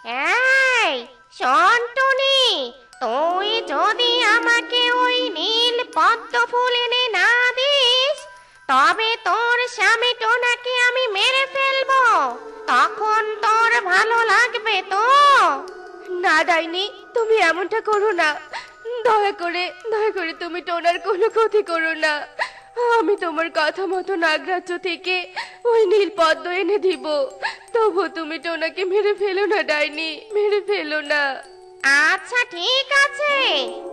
এই শোন টুনি, তুই যদি আমাকে ওই নীল পদ্ম ফুল এনে না দিস, তবে তোর স্বামী টোনাকে আমি মেরে ফেলবো। তখন তোর ভালো লাগবে তো? না ডাইনি, তুমি এমনটা করো না। দয়া করে তুমি টোনার কোনো ক্ষতি করো না। আমি তোমার কথা মতো নাগরাজ্য থেকে ওই নীল পদ্ম এনে দিব। তবু তুমি টোনাকে মেরে ফেলো না ডাইনি, মেরে ফেলো না। আচ্ছা ঠিক আছে,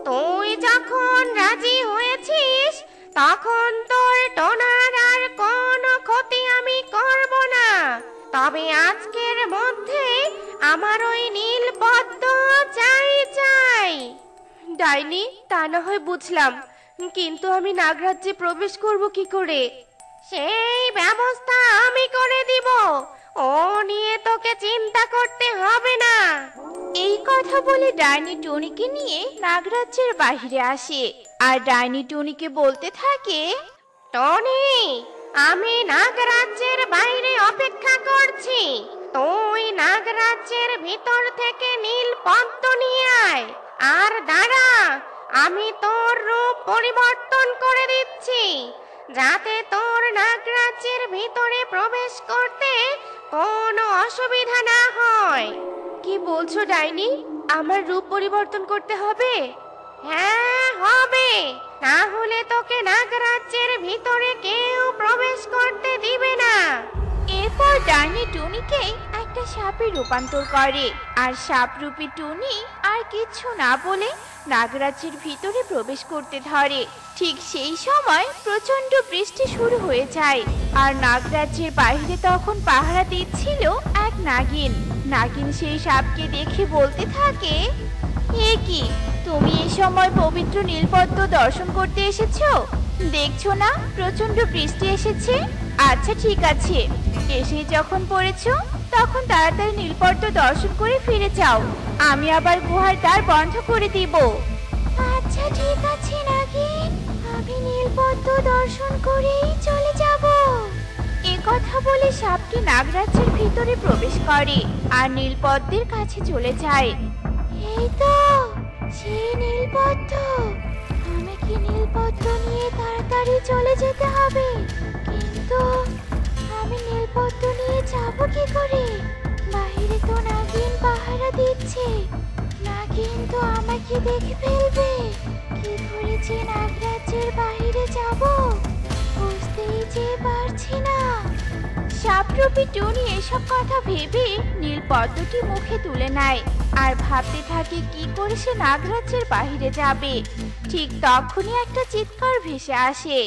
তুই যখন রাজি হয়েছিস তখন তোর টোনার আর কোনো ক্ষতি আমি করব না। তবে আজকের মধ্যে আমার ওই নীল পদ্ম চাই চাই। ডাইনি, তা না হয় বুঝলাম, কিন্তু আমি নাগরাজ্যে প্রবেশ করব কি করে? সেই ব্যবস্থা আমি করে দিব, ও নিয়ে তোকে চিন্তা করতে হবে না। এই কথা বলে ডাইনি টুনিকে নিয়ে নাগরাজ্যের বাইরে আসে। আর ডাইনি টুনিকে বলতে থাকে, টনি, আমি নাগরাজ্যের বাইরে অপেক্ষা করছি। তুই নাগরাজ্যের ভিতর থেকে নীল পদ্ম নিয়ে আয়। আর দাঁড়া, আমি তোর রূপ পরিবর্তন করে দিচ্ছি, যাতে তোর নাগরাজ্যের ভিতরে প্রবেশ করতে কোনো অসুবিধা না হয়। কি বলছো ডাইনি? আমার রূপ পরিবর্তন করতে হবে? হ্যাঁ হবে, না হলে তোকে নাগরাজ্যের ভিতরে কেউ প্রবেশ করতে দিবে না। এরপর ডাইনি টুনিকে একটা সাপে রূপান্তর করে। আর সাপরূপী টুনি আর কিচ্ছু না বলে নাগরাজ্যের ভিতরে প্রবেশ করতে ধরে। ঠিক সেই সময় প্রচন্ড বৃষ্টি শুরু হয়ে যায়। আর নাগরাজ্যের বাইরে তখন পাহারা দিচ্ছিল এক নাগিন। নাগিন সেই সাপকে দেখে বলতে থাকে, এ কি, তুমি এই সময় পবিত্র নীলপদ্ম দর্শন করতে এসেছো? দেখছো না প্রচন্ড বৃষ্টি এসেছে? আচ্ছা ঠিক আছে, এসে যখন পড়েছো তখন তাড়াতাড়ি নীলপদ্ম দর্শন করে ফিরে যাও। আমি আবার গুহার দ্বার বন্ধ করে দিব। আচ্ছা ঠিক আছে নাগিন, আমি নীলপদ্ম দর্শন করেই চলে যাব। এ কথা বলে সাপটি নাগরাজ্যের ভিতরে প্রবেশ করে আর নীলপদ্মের কাছে চলে যায়। এই তো সেই নীলপদ্ম, আমাকে নীলপদ্ম নিয়ে তাড়াতাড়ি চলে যেতে হবে। কিন্তু আমি নীলপদ্ম নিয়ে যাব কি করে? বাইরে তো নাগিন পাহারা দিচ্ছে, নাগিন তো আমাকে দেখে ফেলবে। কি করে যে নাগরাজ্যের বাইরে যাব বুঝতেই যে পারছি না। সাপরূপী টুনি এসব কথা ভেবে নীলপদ্মটি মুখে তুলে নেয় আর ভাবতে থাকে কি করে সে নাগরাজ্যের বাইরে যাবে। ঠিক তখনই একটা চিৎকার ভেসে আসে।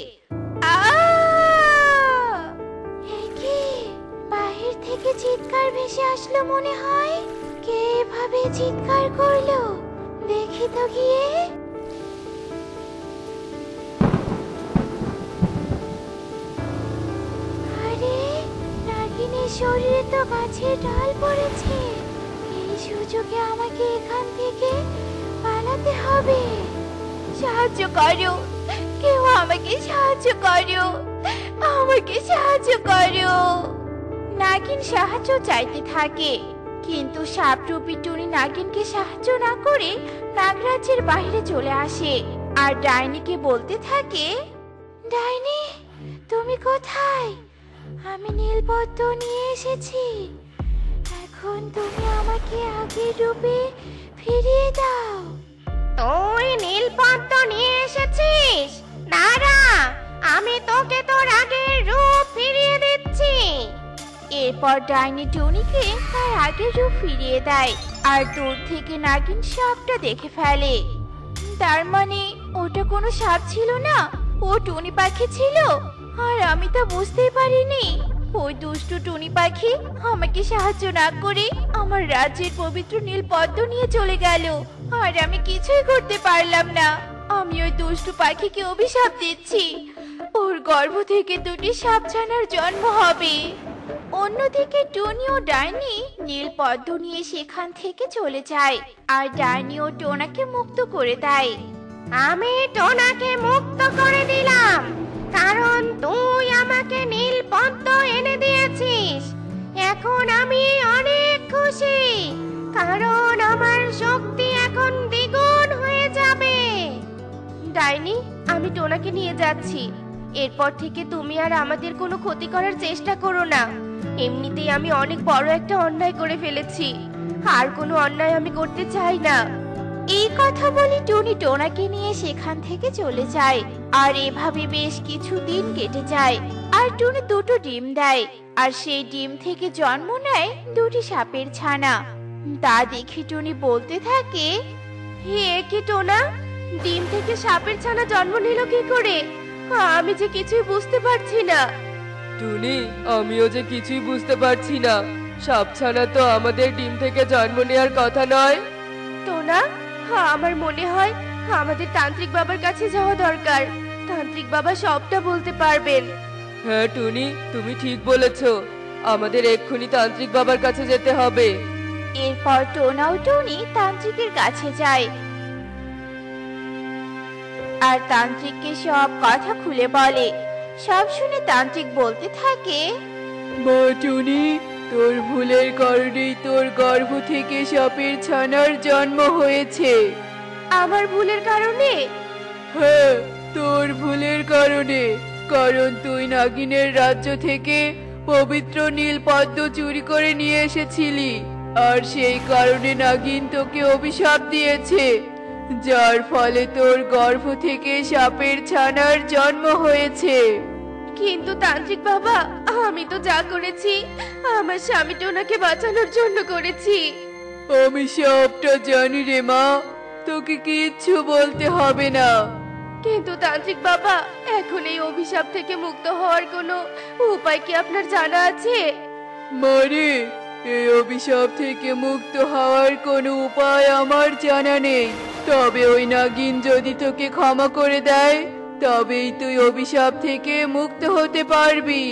বাহির থেকে চিৎকার ভেসে আসলো মনে হয়। কে এভাবে চিৎকার করলো দেখি তো গিয়ে। আরে নাগিনের শরীরে তো গাছের ডাল পড়েছে। এই সুযোগে আমাকে এখান থেকে পালাতে হবে। সাহায্য করো, কেউ আমাকে সাহায্য করো, আমাকে সাহায্য করো। নাগিন সাহায্য চাইতে থাকে, কিন্তু সাপরূপী টুনি নাগিনকে সাহায্য না করে নাগরাজ্যের বাইরে চলে আসে আর ডাইনিকে বলতে থাকে, ডাইনি তুমি কোথায়? আমি নীলপদ্ম নিয়ে এসেছি, এখন তুমি আমাকে আগের রূপে ফিরিয়ে দাও। তুই নীলপদ্ম নিয়ে এসেছিস? দাঁড়া, আমি তোকে তোর আগের রূপ ফিরিয়ে দিচ্ছি। এরপর ডাইনি টুনিকে তার আগের রূপ ফিরিয়ে দেয় আর দূর থেকে নাগিন সাপটা দেখে ফেলে। তার মানে ওটা কোনো সাপ ছিল না, ও টুনি পাখি ছিল। আর আমি তা বুঝতেই পারিনি। ওই দুষ্টু টুনি পাখি আমাকে সাহায্য না করে আমার রাজ্যের পবিত্র নীল পদ্ম নিয়ে চলে গেল আর আমি কিছুই করতে পারলাম না। আমি ওই দুষ্টু পাখিকে অভিশাপ দিচ্ছি, ওর গর্ভ থেকে দুটি সাপছানার জন্ম হবে। অন্যদিকে টুনি ও ডাইনি নীল পদ্ম নিয়ে সেখান থেকে চলে যায় আর ডাইনি ও টোনাকে মুক্ত করে দেয়। আমি টোনাকে মুক্ত করে দিলাম, কারণ তুই আমাকে নীল পদ্ম এনে দিয়েছিস। এখন আমি অনেক খুশি, কারণ আমার শক্তি এখন দ্বিগুণ হয়ে যাবে। ডাইনি, আমি টোনাকে নিয়ে যাচ্ছি। এরপর থেকে তুমি আর আমাদের কোনো ক্ষতি করার চেষ্টা করো না। এমনিতেই আমি অনেক বড় একটা অন্যায় করে ফেলেছি, আর কোনো অন্যায় আমি করতে চাই না। এই কথা বলে টুনি টোনাকে নিয়ে সেখান থেকে চলে যায়। আর এভাবে বেশ কিছুদিন কেটে যায়। আর টুনি দুটো ডিম দেয়, আর সেই ডিম থেকে জন্ম নেয় দুটি সাপের ছানা। তা দেখে টুনি বলতে থাকে, হে কি টোনা, ডিম থেকে সাপের ছানা জন্ম নিল কি করে? আমি যে কিছুই বুঝতে পারছি না। টুনি, আমিও যে কিছুই বুঝতে পারছি না। সাপছানা তো আমাদের ডিম থেকে জন্ম নেওয়ার কথা নয়। টোনা, আমার মনে হয় আমাদের তান্ত্রিক বাবার কাছে যাওয়া দরকার। তান্ত্রিক বাবা সবটা বলতে পারবেন। হ্যাঁ টুনি, তুমি ঠিক বলেছো। আমাদের এক্ষুনি তান্ত্রিক বাবার কাছে যেতে হবে। এরপর টোনা ও টুনি তান্ত্রিকের কাছে যায় আর তান্ত্রিককে সব কথা খুলে বলে। সব শুনে তান্ত্রিক বলতে থাকে, মা টুনি, তোর ভুলের কারণেই তোর গর্ভ থেকে সাপের ছানার জন্ম হয়েছে। আমার ভুলের কারণে? হ্যাঁ, তোর ভুলের কারণে। কারণ তুই নাগিনের রাজ্য থেকে পবিত্র নীল পদ্ম চুরি করে নিয়ে এসেছিলি, আর সেই কারণে নাগিন তোকে অভিশাপ দিয়েছে, যার ফলে তোর গর্ভ থেকে সাপের ছানার জন্ম হয়েছে। কিন্তু তান্ত্রিক বাবা, আমি তো যা করেছি আমার স্বামী টোনাকে বাঁচানোর জন্য করেছি। আমি সবটা জানি রে মা, তোকে কিচ্ছু বলতে হবে না। কিন্তু তান্ত্রিক বাবা, এখন এই অভিশাপ থেকে মুক্ত হওয়ার কোনো উপায় কি আপনার জানা আছে? মারে, এই অভিশাপ থেকে মুক্ত হওয়ার কোনো উপায় আমার জানা নেই। তবে ওই নাগিন যদি তোকে ক্ষমা করে দেয়, তবেই তুই অভিশাপ থেকে মুক্ত হতে পারবি।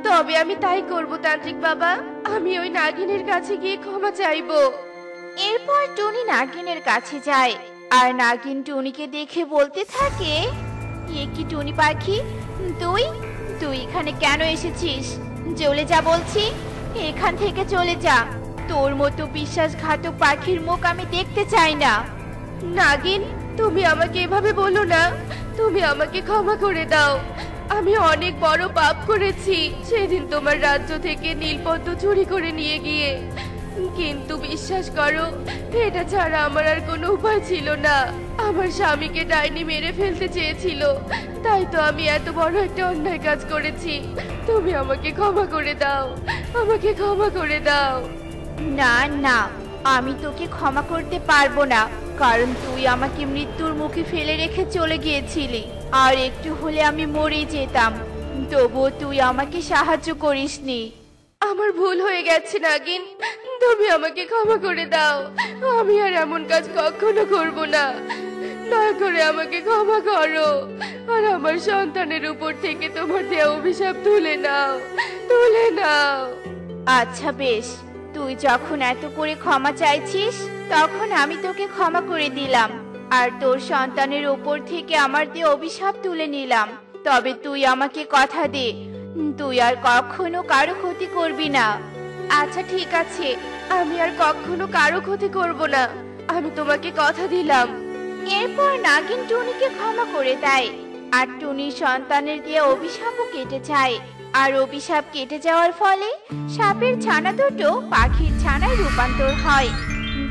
তবে আমি তাই করব তান্ত্রিক বাবা। আমি ওই নাগিনের কাছে গিয়ে ক্ষমা চাইবো। এরপর টুনি নাগিনের কাছে যায় আর নাগিন টুনিকে দেখে বলতে থাকে, এ কি টুনি পাখি, তুই তুই এখানে কেন এসেছিস? চলে যা বলছি, এখান থেকে চলে যা। তোর মতো বিশ্বাসঘাতক পাখির মুখ আমি দেখতে চাই না। নাগিন, তুমি আমাকে এভাবে বলো না। তুমি আমাকে ক্ষমা করে দাও। আমি অনেক বড় পাপ করেছি সেদিন তোমার রাজ্য থেকে নীলপদ্ম চুরি করে নিয়ে গিয়ে। কিন্তু বিশ্বাস করো, এটা ছাড়া আমার আর কোনো উপায় ছিল না। আমার স্বামীকে ডাইনি মেরে ফেলতে চেয়েছিল, তাই তো আমি এত বড় একটা অন্যায় কাজ করেছি। তুমি আমাকে ক্ষমা করে দাও, আমাকে ক্ষমা করে দাও। না না, আমি তোকে ক্ষমা করতে পারবো না, কারণ তুই আমাকে মৃত্যুর মুখে ফেলে রেখে চলে গিয়েছিলি। আর একটু হলে আমি মরে যেতাম, তবুও তুই আমাকে সাহায্য করিসনি। আমার ভুল হয়ে গেছে নাগিন, তুমি আমাকে ক্ষমা করে দাও। আমি আর এমন কাজ কখনো করব না। দয়া করে আমাকে ক্ষমা করো, আর আমার সন্তানের উপর থেকে তোমার দেয়া অভিশাপ তুলে নাও, তুলে নাও। আচ্ছা বেশ, তুই যখন এত করে ক্ষমা চাইছিস, তখন আমি তোকে ক্ষমা করে দিলাম আর তোর সন্তানের উপর থেকে আমার দিয়ে অভিশাপ তুলে নিলাম। তবে তুই আমাকে কথা দে, তুই আর কখনো কারো ক্ষতি করবি না। আচ্ছা ঠিক আছে, আমি আর কখনো কারো ক্ষতি করব না, আমি তোমাকে কথা দিলাম। এরপর নাগিন টুনিকে ক্ষমা করে দেয় আর টুনির সন্তানের দিয়ে অভিশাপও কেটে যায়। আর অভিশাপ কেটে যাওয়ার ফলে সাপের ছানা দুটো পাখির ছানায় রূপান্তর হয়।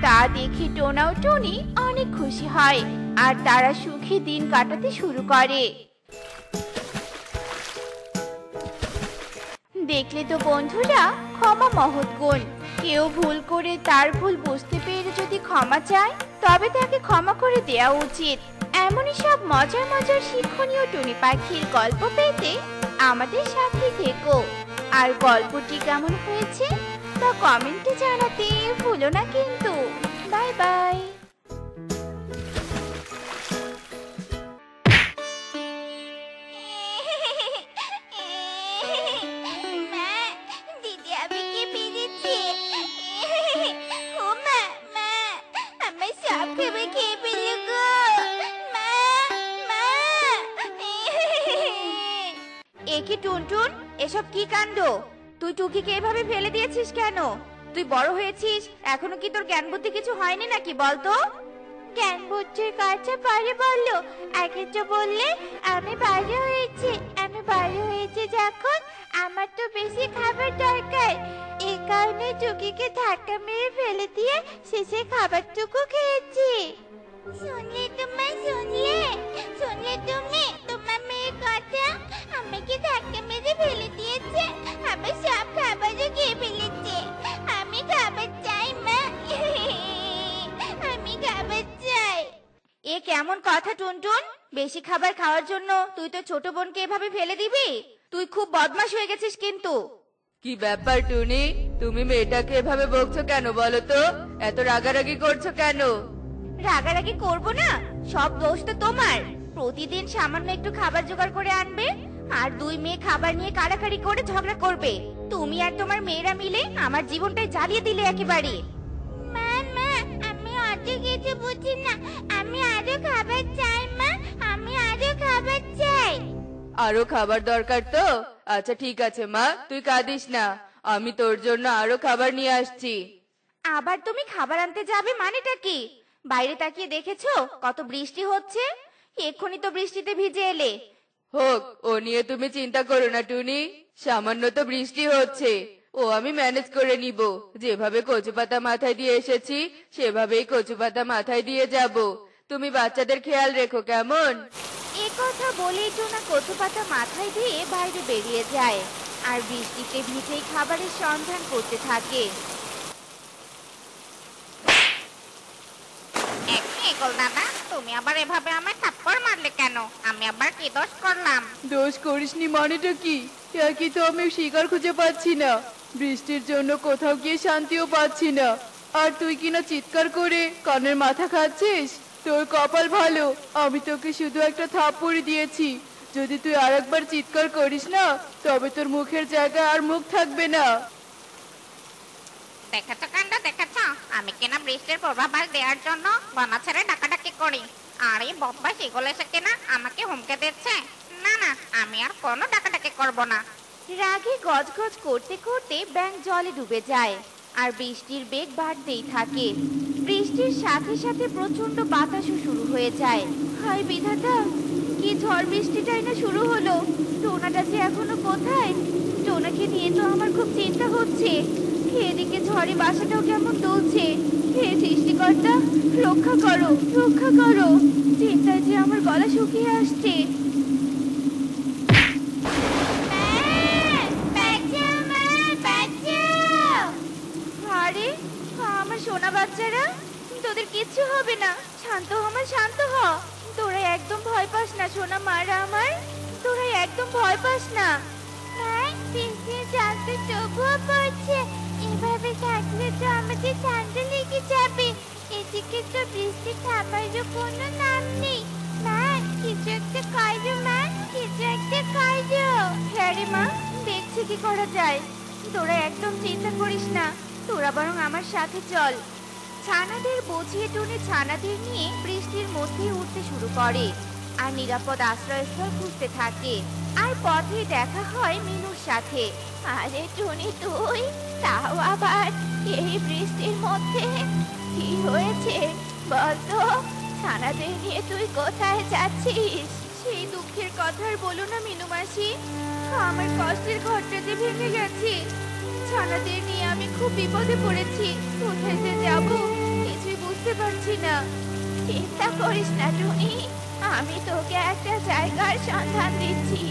তা দেখে টোনা ও টুনি অনেক খুশি হয় আর তারা সুখী দিন কাটাতে শুরু করে। দেখলে তো বন্ধুরা, ক্ষমা মহৎ গুণ। কেউ ভুল করে তার ভুল বুঝতে পেরে যদি ক্ষমা চায়, তবে তাকে ক্ষমা করে দেওয়া উচিত। এমনই সব মজার মজার শিক্ষণীয় টুনি পাখির গল্প পেতে আমাদের সাথে থেকো। আর গল্পটি কেমন হয়েছে তা কমেন্টে জানাতে ভুলো না কিন্তু। Bye bye. দিদি আমাকে পেরেছে। ও মা, মা, আমার সব খাবার খেয়ে ফেললো গো। মা, মা। এ কি টুনটুন, এসব কি কাণ্ড? তুই টুকিকে এভাবে ফেলে দিয়েছিস কেন? তুই বড় হয়েছিস, এখনো কি তোর জ্ঞান বুদ্ধি কিছু হয়নি নাকি বলতো? জ্ঞান বুদ্ধির কথা পরে বললো, আগে তো বললে আমি বড় হয়েছি যখন আমার তো বেশি খাবার দরকার। এই কারণে টুকিকে ধাক্কা মেরে ফেলে দিয়ে শেষে খাবারটুকু খেয়েছি। শুনলে তুমি তোমার মেয়ের কথা? আমাকে ধাক্কা মেরে ফেলে দিয়েছে, আমার সব খাবারও খেয়ে ফেলেছে। আমি খাবার চাই মা, আমি খাবার চাই। এ কেমন কথা টুনটুন? বেশি খাবার খাওয়ার জন্য তুই তো ছোট বোনকে এভাবে ফেলে দিবি? তুই খুব বদমাশ হয়ে গেছিস কিন্তু। কি ব্যাপার টুনি, তুমি মেয়েটাকে এভাবে বকছো কেন বলো তো? এত রাগারাগি করছো কেন? রাগারাগি করবো না, সব দোষ তো তোমার। প্রতিদিন সামান্য একটু খাবার জোগাড় করে আনবে, আর দুই মেয়ে খাবার নিয়ে কাড়াকাড়ি করে ঝগড়া করবে। তুমি আর তোমার মেয়েরা মিলে আমার জীবনটাই জ্বালিয়ে দিলে একেবারে। মা আমি অত কিছু বুঝি না, আমি আরো খাবার চাই মা, আমি আরো খাবার চাই। আরো খাবার দরকার তো? আচ্ছা ঠিক আছে মা, তুই কাঁদিস না, আমি তোর জন্য আরো খাবার নিয়ে আসছি। আবার তুমি খাবার আনতে যাবে মানেটা কি? বাইরে তাকিয়ে দেখেছো কত বৃষ্টি হচ্ছে? এক্ষুনি তো বৃষ্টিতে ভিজে এলে। হোক, ও নিয়ে তুমি চিন্তা করো না টুনি, সামান্য তো বৃষ্টি হচ্ছে, ও আমি ম্যানেজ করে নিব। যেভাবে কচু পাতা মাথায় দিয়ে এসেছি সেভাবেই কচু পাতা মাথায় দিয়ে যাব। তুমি বাচ্চাদের খেয়াল রেখো কেমন? এ কথা বলেই টোনা কচু পাতা মাথায় দিয়ে বাইরে বেরিয়ে যায়, আর বৃষ্টিতে ভিজেই খাবারের সন্ধান করতে থাকে। দাদা, তুমি আবার এভাবে আমায় থাপ্পড় মারলে কেন? আমি আবার কি দোষ করলাম? দোষ করিসনি মানেটা কি? একই তো আমি শিকার খুঁজে পাচ্ছি না, বৃষ্টির জন্য কোথাও গিয়ে শান্তিও পাচ্ছি না, আর তুই কিনা চিৎকার করে কানের মাথা খাচ্ছিস। তোর কপাল ভালো, আমি তোকে শুধু একটা থাপ্পড়ই দিয়েছি। যদি তুই আরেকবার চিৎকার করিস না, তবে তোর মুখের জায়গায় আর মুখ থাকবে না। দেখেছো কাণ্ড, দেখেছো? আমি কিনা বৃষ্টির পূর্বাভাস দেওয়ার জন্য বনা ছেড়ে ডাকাডাকি করি, আর এই বদমাশ এগুলো এসে কিনা আমাকে হুমকে দিচ্ছে। না না, আমি আর কোনো ডাকাডাকি করব না। রাগে গজগজ করতে করতে ব্যাঙ জলে ডুবে যায়, আর বৃষ্টির বেগ বাড়তেই থাকে। বৃষ্টির সাথে সাথে প্রচন্ড বাতাসও শুরু হয়ে যায়। হায় বিধাতা, কি ঝড় বৃষ্টিটাই না শুরু হলো! টোনাটা যে এখনো কোথায়? টোনাকে নিয়ে তো আমার খুব চিন্তা হচ্ছে। এদিকে ঝড়ে বাসাটাও কেমন দুলছে। হে সৃষ্টিকর্তা, রক্ষা করো, রক্ষা করো! চিন্তায় যে আমার গলা শুকিয়ে আসছে। আরে আমার সোনা বাচ্চারা, তোদের কিচ্ছু হবে না, শান্ত হ মা, শান্ত হ। তোরা একদম ভয় পাস না সোনা মারা আমার, তোরা একদম ভয় পাস না। বৃষ্টির চাঁদটা তবুও পড়ছে, এভাবে থাকলে তো আমাদের ঠান্ডা লেগে যাবে। এদিকে তো বৃষ্টি থামারও কোনো নাম নেই। মা, কিছু একটা করো মা, কিছু একটা করো। হ্যাঁ রে মা, দেখছি কি করা যায়। তোরা একদম চিন্তা করিস না, তোরা বরং আমার সাথে চল। ছানাদের বুঝিয়ে টুনি ছানাদের নিয়ে বৃষ্টির মধ্যে উঠতে শুরু করে, আর নিরাপদ আশ্রয়স্থল খুঁজতে থাকে। আর পথে দেখা হয় মিনুর সাথে। আরে টুনি, তুই তাও আবার এই বৃষ্টির মধ্যে? কি হয়েছে বলতো? ছানাদের নিয়ে তুই কোথায় যাচ্ছিস? সেই দুঃখের কথা আর বলো না মিনু মাসি, আমার কষ্টের ঘরটা যে ভেঙে গেছে। ছানাদের নিয়ে আমি খুব বিপদে পড়েছি, কোথায় যে যাবো কিছুই বুঝতে পারছি না। চিন্তা করিস না টুনি, আমি তোকে একটা জায়গার সন্ধান দিচ্ছি।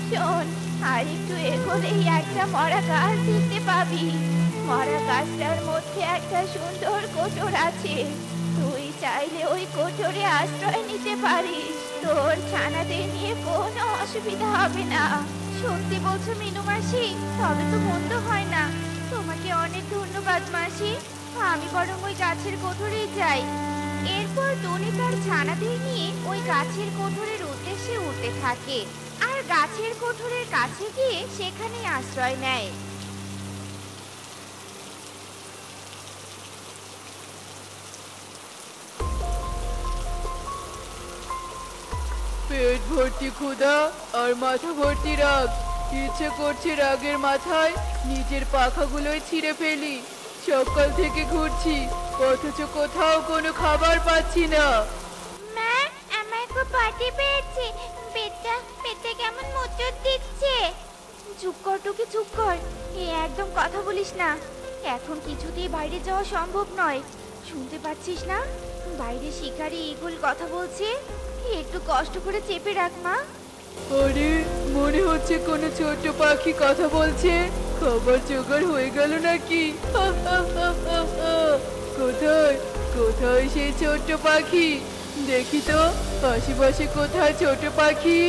শোন, আর একটু এগোলেই একটা মরা গাছ দেখতে পাবি। মরা গাছটার মধ্যে একটা সুন্দর কোটর আছে, তুই চাইলে ওই কোটরে আশ্রয় নিতে পারিস। তোর ছানাদের নিয়ে কোনো অসুবিধা হবে না। সত্যি বলছো মিনু মাসি? তবে তো মন্দ হয় না। তোমাকে অনেক ধন্যবাদ মাসি, আমি বরং ওই গাছের কোটরেই যাই। এরপর টুনি তার ছানাদের নিয়ে ওই গাছের কোটরের উদ্দেশ্যে উঠতে থাকে, আর গাছের কোটরের কাছে গিয়ে সেখানে আশ্রয় নেয়। পেট ভর্তি ক্ষুধা আর মাথা ভর্তি রাগ, ইচ্ছে করছে রাগের মাথায় নিজের পাখাগুলোই ছিঁড়ে ফেলি। সকাল থেকে ঘুরছি, অথচ কোথাও কোনো খাবার পাচ্ছি না। মা, আমার খুব পাটি পেয়েছে। পেটটা কেমন মোচড় দিচ্ছে। চুপ কর টুকি, চুপ কর। একদম কথা বলিস না। এখন কিছুতেই বাইরে যাওয়া সম্ভব নয়। শুনতে পাচ্ছিস না? বাইরে শিকারি ঈগল কথা বলছে। একটু কষ্ট করে চেপে রাখ মা। আরে, মনে হচ্ছে কোনো ছোট্ট পাখি কথা বলছে। খাবার জোগাড় হয়ে গেল নাকি? কোথায় কোথায় সেই ছোট্ট পাখি? দেখি তো আশেপাশে কোথায় ছোট পাখি।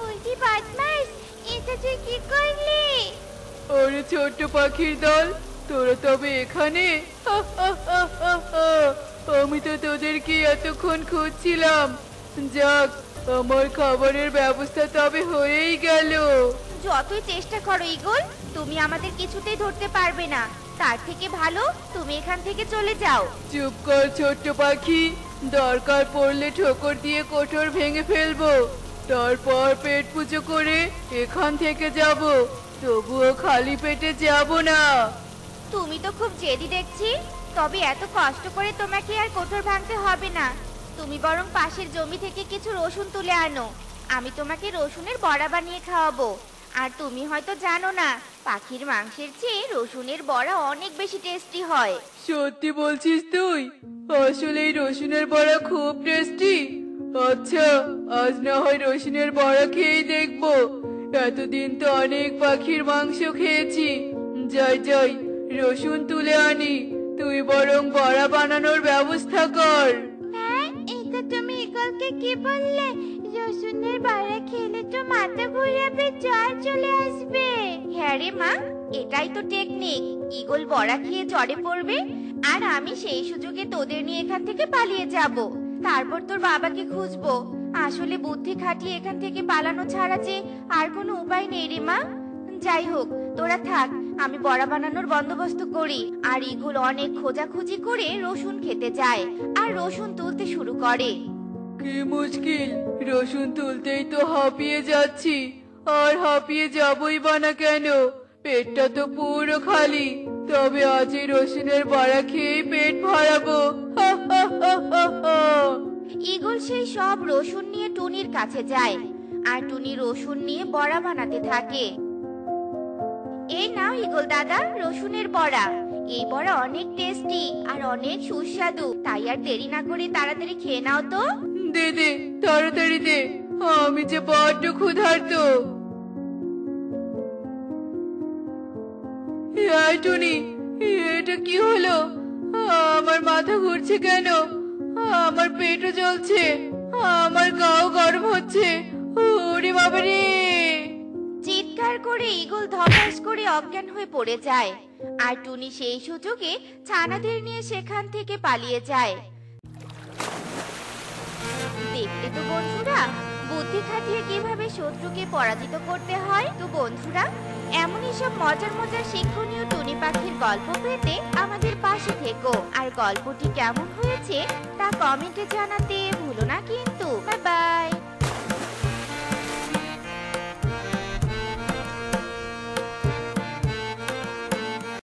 ওই বদমাস, এটা তুই কি করলি? ওরে ছোট্ট পাখির দল, তোরা তবে এখানে? আমি তো তোদেরকে এতক্ষণ খুঁজছিলাম। যাক, আমার খাবারের ব্যবস্থা তবে হয়েই গেল। যতই চেষ্টা করো ঈগল, তুমি আমাদের কিছুতেই ধরতে পারবে না। তার থেকে ভালো তুমি এখান থেকে চলে যাও। চুপ কর ছোট্ট পাখি, দরকার পড়লে ঠোকর দিয়ে কোঠর ভেঙে ফেলবো, তারপর পেট পুজো করে এখান থেকে যাব। তবুও খালি পেটে যাব না। তুমি তো খুব জেদি দেখছি। তবে এত কষ্ট করে তোমাকে আর কোঠর ভাঙতে হবে না। তুমি বরং পাশের জমি থেকে কিছু রসুন তুলে আনো। আমি তোমাকে রসুনের বড়া বানিয়ে খাওয়াবো। আর তুমি হয়তো জানো না, পাখির মাংসের চেয়ে রসুনের বড়া অনেক বেশি টেস্টি হয়। সত্যি বলছিস তুই? আসলে এই রসুনের বড়া খুব টেস্টি। আচ্ছা, আজ না হয় রসুনের বড়া খেয়েই দেখবো। এতদিন তো অনেক পাখির মাংস খেয়েছি। যাই যাই, রসুন তুলে আনি। তুই বরং বড়া বানানোর ব্যবস্থা কর। হ্যাঁ, এটা তুমি ঈগলকে কি বললে? রসুনের বড়া খেলে তো মাথা ঘুরাবে, জ্বর চলে আসবে। হ্যাঁ রে মা, এটাই তো টেকনিক। ঈগল বড়া খেয়ে জ্বরে পড়বে, আর আমি সেই সুযোগে তোদের নিয়ে এখান থেকে পালিয়ে যাব। তারপর তোর বাবাকে খুঁজবো। আসলে বুদ্ধি খাটিয়ে এখান থেকে পালানো ছাড়া যে আর কোনো উপায় নেই রে মা। যাই হোক, তোরা থাক, আমি বড়া বানানোর বন্দোবস্ত করি। আর ঈগল অনেক খোঁজাখুঁজি করে রসুন খেতে যায় আর রসুন তুলতে শুরু করে। কি মুশকিল, রসুন তুলতেই তো হাঁপিয়ে যাচ্ছি। আর হাঁপিয়ে যাবই বা না কেন? পেটটা তো পুরো খালি। তবে আজ এই রসুনের বড়া খেয়েই পেট ভরাবো। ঈগল সেই সব রসুন নিয়ে টুনির কাছে যায়, আর টুনি রসুন নিয়ে বড়া বানাতে থাকে। এই নাও ঈগল দাদা, রসুনের বড়া। এই বড়া অনেক টেস্টি আর অনেক সুস্বাদু। তাই আর দেরি না করে তাড়াতাড়ি খেয়ে নাও তো। দে দে, তাড়াতাড়ি দে, আমি যে বড্ড ক্ষুধার্ত। এই টুনি, এটা কি হলো? আমার মাথা ঘুরছে কেন? আমার পেটও জ্বলছে, আমার গাও গরম হচ্ছে। ওরে বাবারে! চিৎকার করে ঈগল ধপাস করে অজ্ঞান হয়ে পড়ে যায়। আর টুনি সেই সুযোগে ছানাদের নিয়ে সেখান থেকে পালিয়ে যায়। দেখলে তো বন্ধুরা, বুদ্ধি খাটিয়ে কিভাবে শত্রুকে পরাজিত করতে হয়। তো বন্ধুরা, এমনই সব মজার মজার শিক্ষণীয় টুনি পাখির গল্প পেতে আমাদের পাশে থেকো। আর গল্পটি কেমন হয়েছে তা কমেন্টে জানাতে ভুলো না কিন্তু। Bye bye.